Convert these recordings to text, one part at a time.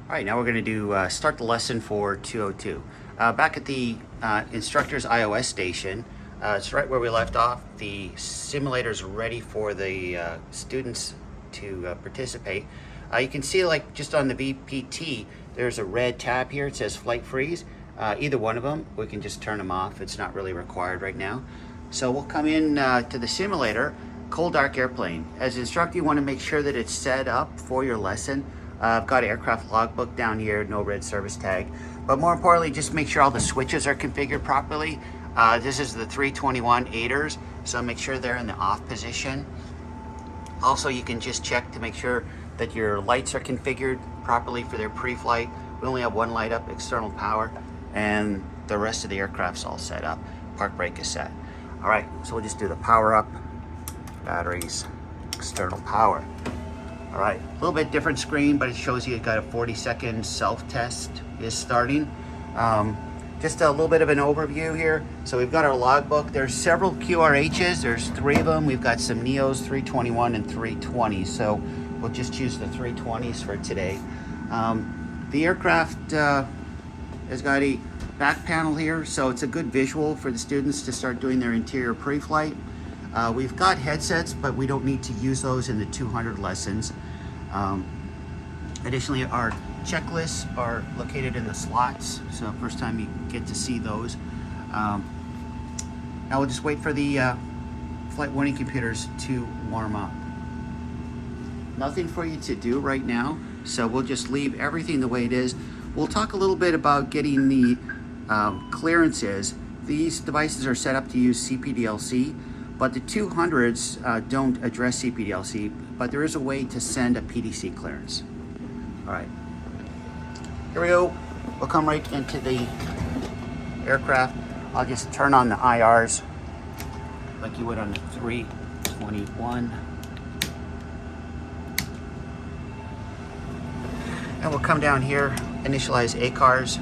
All right, now we're going to do start the lesson for 202. Back at the instructor's iOS station, it's right where we left off. The simulator's ready for the students to participate. You can see, like, just on the VPT, there's a red tab here. It says flight freeze. Either one of them, we can just turn them off. It's not really required right now. So we'll come in to the simulator, cold dark airplane. As an instructor, you want to make sure that it's set up for your lesson. I've got aircraft logbook down here, no red service tag. But more importantly, just make sure all the switches are configured properly. This is the 321 ATIS, so make sure they're in the off position. Also, you can just check to make sure that your lights are configured properly for their pre-flight. We only have one light up, external power, and the rest of the aircraft's all set up. Park brake is set. All right, so we'll just do the power up, batteries, external power. All right, a little bit different screen, but it shows you got a 40-second self-test is starting. Just a little bit of an overview here. So we've got our logbook. There's several QRHs. There's 3 of them. We've got some Neos, 321 and 320. So we'll just choose the 320s for today. The aircraft has got a back panel here, so it's a good visual for the students to start doing their interior pre-flight. We've got headsets, but we don't need to use those in the 200 lessons. Additionally, our checklists are located in the slots, so first time you get to see those. Now we'll just wait for the flight warning computers to warm up. Nothing for you to do right now, so we'll just leave everything the way it is. We'll talk a little bit about getting the clearances. These devices are set up to use CPDLC, but the 200s don't address CPDLC, but there is a way to send a PDC clearance. All right, here we go. We'll come right into the aircraft. I'll just turn on the IRs like you would on the 321. And we'll come down here, initialize ATIS.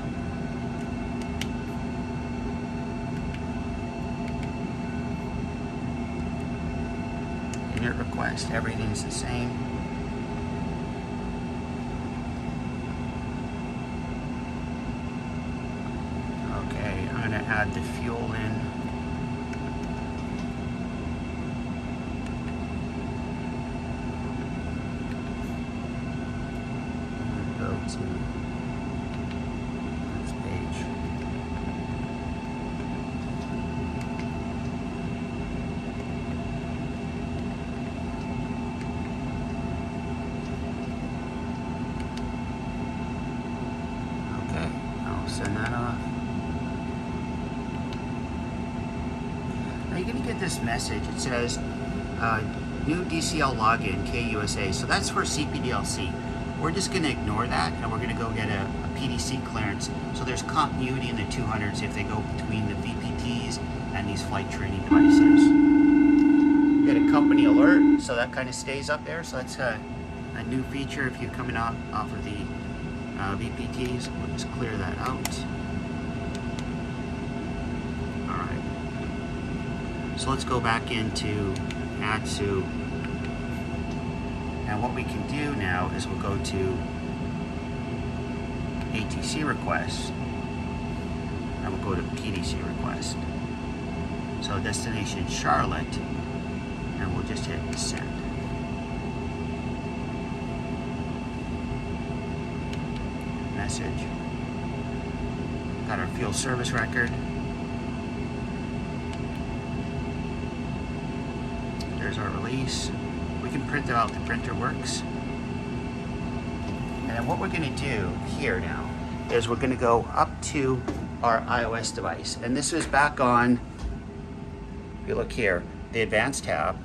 Init request, everything's the same. Okay, I'm gonna add the fuel in. Go to this page. Okay, I'll send that off. Now you're going to get this message. It says new DCL login KUSA. So that's for CPDLC. We're just going to ignore that, and we're going to go get a PDC clearance. So there's continuity in the 200s if they go between the VPTs and these flight training devices. You get a company alert, so that kind of stays up there. So that's a new feature if you're coming off of the VPTs. We'll just clear that out. All right. So let's go back into ATSU. And what we can do now is we'll go to ATC request, and we'll go to PDC request. So destination Charlotte, and we'll just hit send. Message. Got our fuel service record. There's our release. We can print out, the printer works. And then what we're going to do here now is we're going to go up to our iOS device. And this is back on, if you look here, the advanced tab.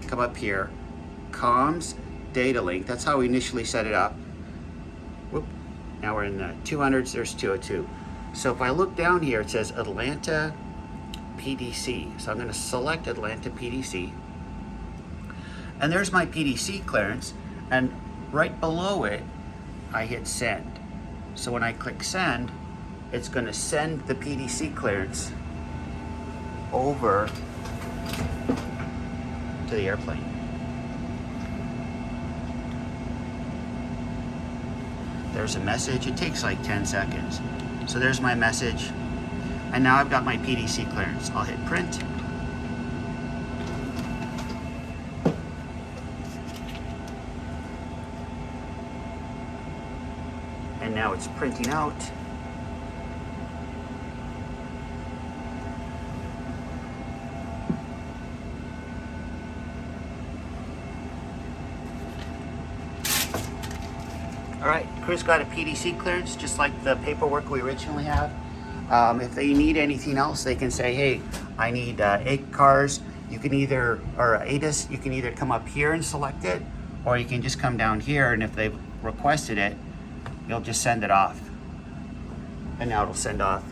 Come up here, comms, data link. That's how we initially set it up. Whoop. Now we're in the 200s, there's 202. So if I look down here, it says Atlanta PDC. So I'm going to select Atlanta PDC. And there's my PDC clearance, and right below it, I hit send. So when I click send, it's going to send the PDC clearance over to the airplane. There's a message. It takes like 10 seconds. So there's my message. And now I've got my PDC clearance. I'll hit print. And now it's printing out. All right, Chris got a PDC clearance, just like the paperwork we originally have. If they need anything else, they can say, hey, I need 8 cars. You can either, or ATIS, you can either come up here and select it, or you can just come down here, and if they've requested it, you'll just send it off. And now it'll send off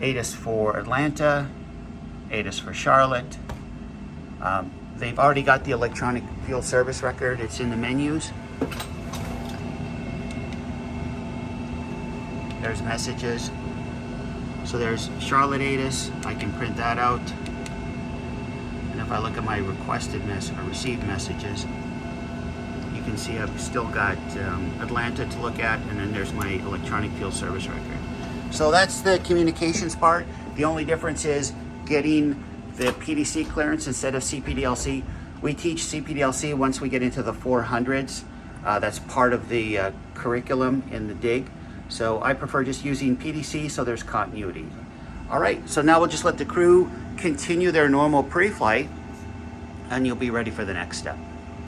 ATIS for Atlanta, ATIS for Charlotte. They've already got the electronic fuel service record. It's in the menus. There's messages. So there's Charlotte ATIS. I can print that out. And if I look at my requested or received messages, you can see I've still got Atlanta to look at, and then there's my electronic fuel service record. So that's the communications part. The only difference is getting the PDC clearance instead of CPDLC. We teach CPDLC once we get into the 400s. That's part of the curriculum in the DIG. So I prefer just using PDC so there's continuity. All right, so now we'll just let the crew continue their normal pre-flight and you'll be ready for the next step.